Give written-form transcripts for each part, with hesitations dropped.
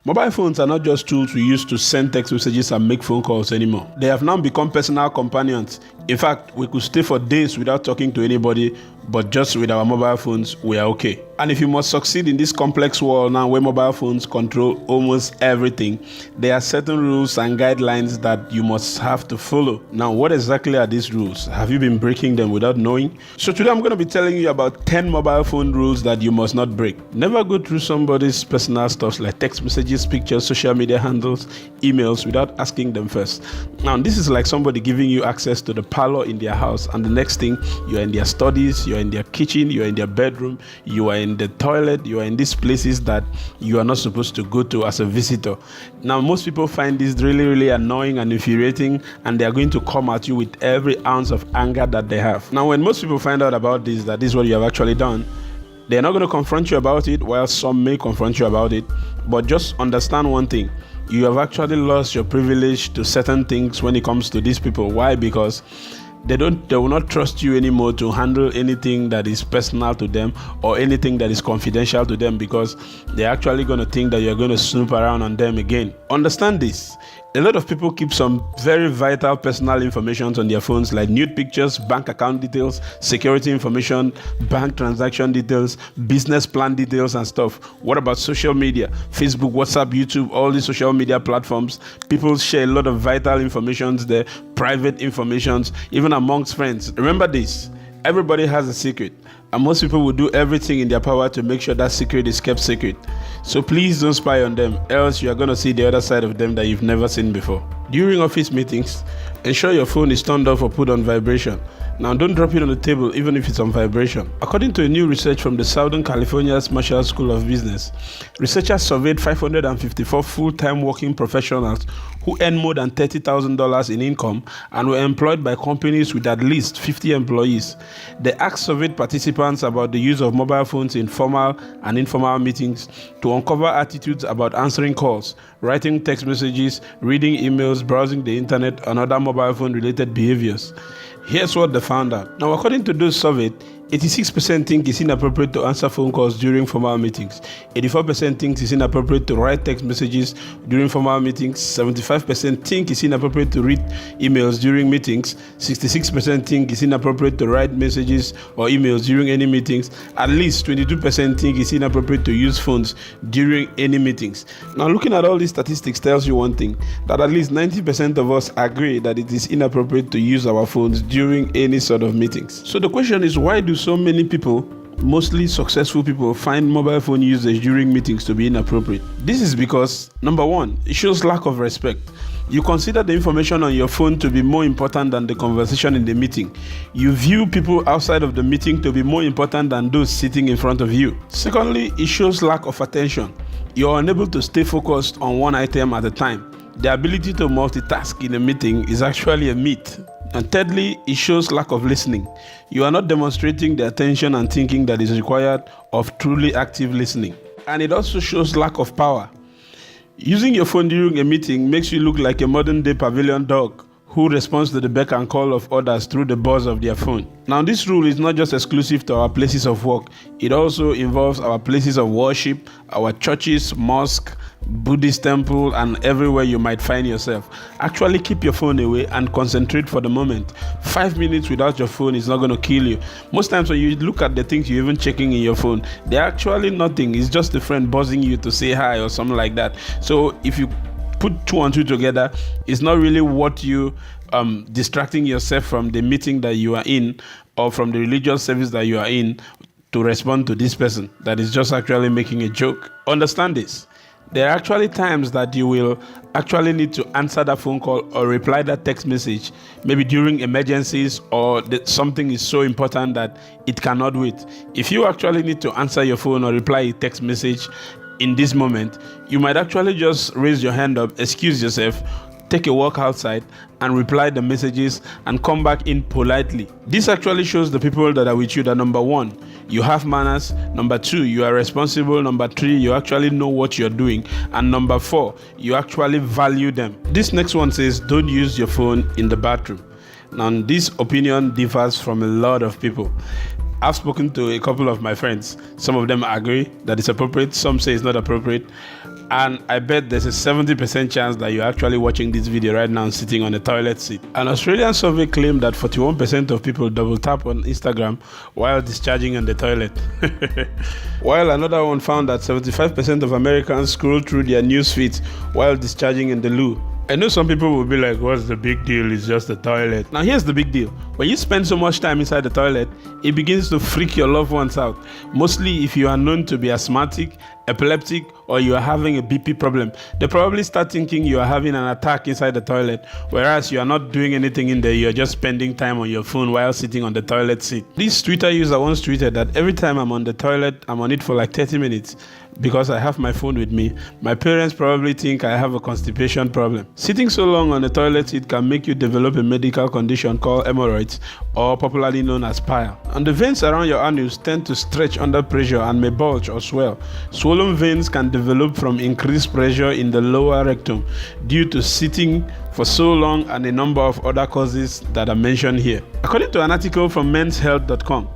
Mobile phones are not just tools we use to send text messages and make phone calls anymore. They have now become personal companions. In fact, we could stay for days without talking to anybody, but just with our mobile phones, we are okay. And if you must succeed in this complex world now where mobile phones control almost everything, there are certain rules and guidelines that you must have to follow. Now, what exactly are these rules? Have you been breaking them without knowing? So today I'm going to be telling you about 10 mobile phone rules that you must not break. Never go through somebody's personal stuff like text messages, pictures, social media handles, emails without asking them first. Now, this is like somebody giving you access to the parlor in their house, and the next thing, you're in their studies, you're in their kitchen, you're in their bedroom, you are in the toilet, you are in these places that you are not supposed to go to as a visitor. Now, most people find this really annoying and infuriating, and they are going to come at you with every ounce of anger that they have. Now, when most people find out about this, that this is what you have actually done, they're not going to confront you about it, while some may confront you about it. But just understand one thing: you have actually lost your privilege to certain things when it comes to these people. Why? Because they will not trust you anymore to handle anything that is personal to them or anything that is confidential to them, because they're actually going to think that you're going to snoop around on them again. Understand this. A lot of people keep some very vital personal information on their phones, like nude pictures, bank account details, security information, bank transaction details, business plan details and stuff. What about social media? Facebook, WhatsApp, YouTube, all these social media platforms. People share a lot of vital information there, private information, even amongst friends. Remember this: everybody has a secret, and most people will do everything in their power to make sure that secret is kept secret. So please don't spy on them, else you are going to see the other side of them that you've never seen before. During office meetings, ensure your phone is turned off or put on vibration. Now, don't drop it on the table even if it's on vibration. According to a new research from the Southern California's Marshall School of Business, researchers surveyed 554 full-time working professionals who earn more than $30,000 in income and were employed by companies with at least 50 employees. They asked surveyed participants about the use of mobile phones in formal and informal meetings to uncover attitudes about answering calls, writing text messages, reading emails, browsing the internet, and other mobile phone-related behaviors. Here's what they found out. Now, according to those surveyed, 86% think it's inappropriate to answer phone calls during formal meetings. 84% think it's inappropriate to write text messages during formal meetings. 75% think it's inappropriate to read emails during meetings. 66% think it's inappropriate to write messages or emails during any meetings. At least 22% think it's inappropriate to use phones during any meetings. Now, looking at all these statistics tells you one thing: that at least 90% of us agree that it is inappropriate to use our phones during any sort of meetings. So the question is, why do so many people, mostly successful people, find mobile phone usage during meetings to be inappropriate? This is because, number one, it shows lack of respect. You consider the information on your phone to be more important than the conversation in the meeting. You view people outside of the meeting to be more important than those sitting in front of you. Secondly, it shows lack of attention. You are unable to stay focused on one item at a time. The ability to multitask in a meeting is actually a myth. And thirdly, it shows lack of listening. You are not demonstrating the attention and thinking that is required of truly active listening. And it also shows lack of power. Using your phone during a meeting makes you look like a modern-day pavilion dog who responds to the beck and call of others through the buzz of their phone. Now, this rule is not just exclusive to our places of work. It also involves our places of worship, our churches, mosque, Buddhist temple, and everywhere you might find yourself. Actually, keep your phone away and concentrate for the moment. 5 minutes without your phone is not going to kill you. Most times when you look at the things you're even checking in your phone, they're actually nothing. It's just a friend buzzing you to say hi or something like that. So if you put two and two together, it's not really what you distracting yourself from the meeting that you are in or from the religious service that you are in to respond to this person that is just actually making a joke. Understand this: there are actually times that you will actually need to answer that phone call or reply that text message, maybe during emergencies or something is so important that it cannot wait. If you actually need to answer your phone or reply a text message in this moment, you might actually just raise your hand up, excuse yourself, take a walk outside and reply the messages and come back in politely. This actually shows the people that are with you that, number one, you have manners. Number two, you are responsible. Number three, you actually know what you're doing. And number four, you actually value them. This next one says, don't use your phone in the bathroom. Now, this opinion differs from a lot of people. I've spoken to a couple of my friends. Some of them agree that it's appropriate. Some say it's not appropriate. And I bet there's a 70% chance that you're actually watching this video right now sitting on a toilet seat. An Australian survey claimed that 41% of people double tap on Instagram while discharging on the toilet. While another one found that 75% of Americans scroll through their news feeds while discharging in the loo. I know some people will be like, what's the big deal? It's just the toilet. Now here's the big deal. When you spend so much time inside the toilet, it begins to freak your loved ones out. Mostly if you are known to be asthmatic, epileptic, or you are having a BP problem. They probably start thinking you are having an attack inside the toilet, whereas you are not doing anything in there, you are just spending time on your phone while sitting on the toilet seat. This Twitter user once tweeted that every time I'm on the toilet, I'm on it for like 30 minutes because I have my phone with me. My parents probably think I have a constipation problem. Sitting so long on the toilet seat can make you develop a medical condition called hemorrhoids, or popularly known as bile. And the veins around your anus tend to stretch under pressure and may bulge or swell. Swollen veins can develop from increased pressure in the lower rectum due to sitting for so long and a number of other causes that are mentioned here. According to an article from menshealth.com,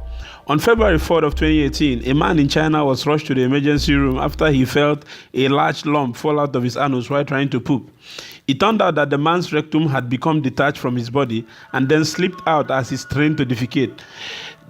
on February 4th of 2018, a man in China was rushed to the emergency room after he felt a large lump fall out of his anus while trying to poop. It turned out that the man's rectum had become detached from his body and then slipped out as he strained to defecate.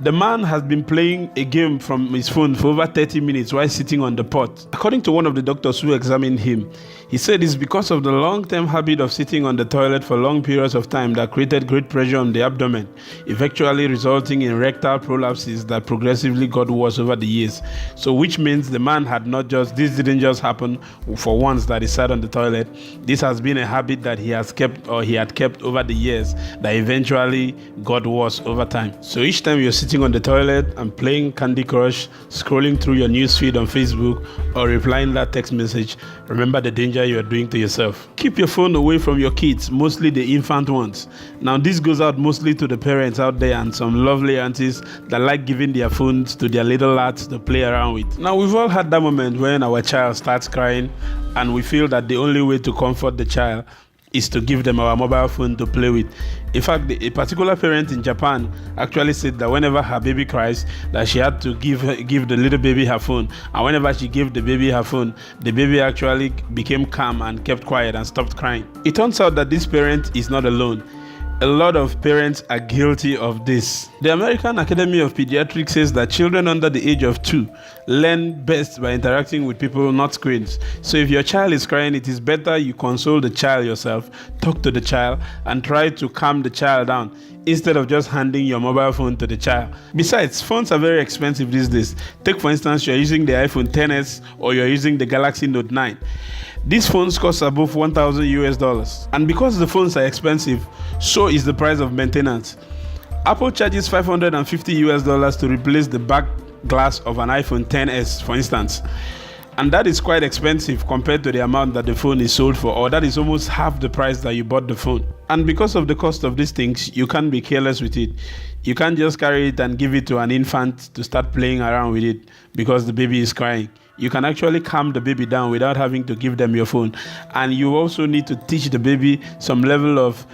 The man has been playing a game from his phone for over 30 minutes while sitting on the pot. According to one of the doctors who examined him, he said it's because of the long-term habit of sitting on the toilet for long periods of time that created great pressure on the abdomen, eventually resulting in rectal prolapses that progressively got worse over the years. So which means the man this didn't just happen for once that he sat on the toilet. This has been a habit that he had kept over the years that eventually got worse over time. So each time you're sitting on the toilet and playing Candy Crush, scrolling through your newsfeed on Facebook, or replying that text message, remember the danger you are doing to yourself. Keep your phone away from your kids, mostly the infant ones. Now this goes out mostly to the parents out there and some lovely aunties that like giving their phones to their little lads to play around with. Now we've all had that moment when our child starts crying and we feel that the only way to comfort the child is to give them our mobile phone to play with. In fact, a particular parent in Japan actually said that whenever her baby cries, that she had to give the little baby her phone. And whenever she gave the baby her phone, the baby actually became calm and kept quiet and stopped crying. It turns out that this parent is not alone. A lot of parents are guilty of this. The American Academy of Pediatrics says that children under the age of 2 learn best by interacting with people, not screens. So if your child is crying, it is better you console the child yourself, talk to the child, and try to calm the child down instead of just handing your mobile phone to the child. Besides, phones are very expensive these days. Take for instance, you're using the iPhone XS or you're using the Galaxy Note 9. These phones cost above $1,000 and because the phones are expensive, so is the price of maintenance. Apple charges $550 to replace the back glass of an iPhone XS, for instance. And that is quite expensive compared to the amount that the phone is sold for, or that is almost half the price that you bought the phone. And because of the cost of these things, you can't be careless with it. You can't just carry it and give it to an infant to start playing around with it because the baby is crying. You can actually calm the baby down without having to give them your phone. And you also need to teach the baby some level of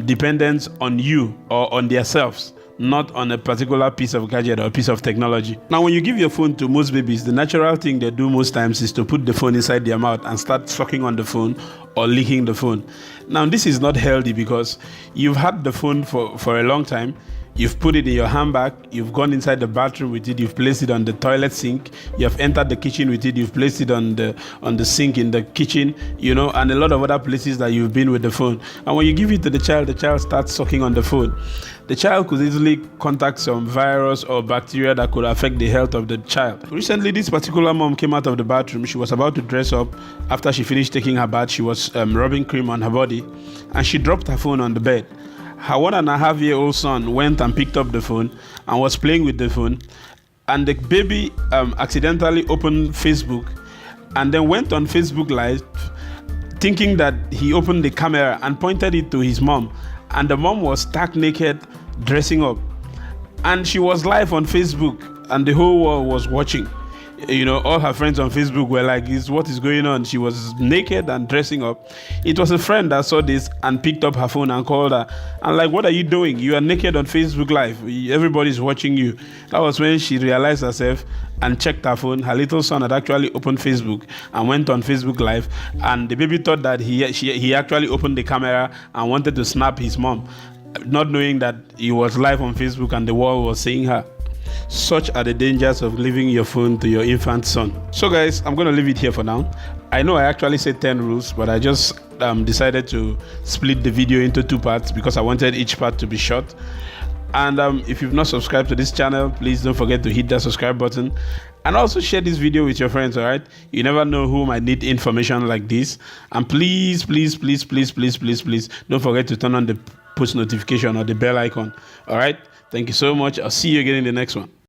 dependence on you or on themselves, not on a particular piece of gadget or piece of technology. Now, when you give your phone to most babies, the natural thing they do most times is to put the phone inside their mouth and start sucking on the phone or licking the phone. Now, this is not healthy because you've had the phone for a long time. You've put it in your handbag, you've gone inside the bathroom with it, you've placed it on the toilet sink, you have entered the kitchen with it, you've placed it on the sink in the kitchen, and a lot of other places that you've been with the phone. And when you give it to the child starts sucking on the phone. The child could easily contact some virus or bacteria that could affect the health of the child. Recently, this particular mom came out of the bathroom. She was about to dress up. After she finished taking her bath, she was rubbing cream on her body, and she dropped her phone on the bed. Her 1.5-year-old son went and picked up the phone and was playing with the phone, and the baby accidentally opened Facebook and then went on Facebook Live thinking that he opened the camera and pointed it to his mom, and the mom was stark naked dressing up, and she was live on Facebook and the whole world was watching. All her friends on Facebook were like, what is going on? She was naked and dressing up. It was a friend that saw this and picked up her phone and called her. And like, what are you doing? You are naked on Facebook Live. Everybody's watching you. That was when she realized herself and checked her phone. Her little son had actually opened Facebook and went on Facebook Live. And the baby thought that he actually opened the camera and wanted to snap his mom, not knowing that he was live on Facebook and the world was seeing her. Such are the dangers of leaving your phone to your infant son. So guys, I'm going to leave it here for now. I know I actually said 10 rules, but I just decided to split the video into 2 parts because I wanted each part to be short. And if you've not subscribed to this channel, please don't forget to hit that subscribe button and also share this video with your friends. All right, you never know who might need information like this. And please don't forget to turn on the push notification or the bell icon. All right, thank you so much. I'll see you again in the next one.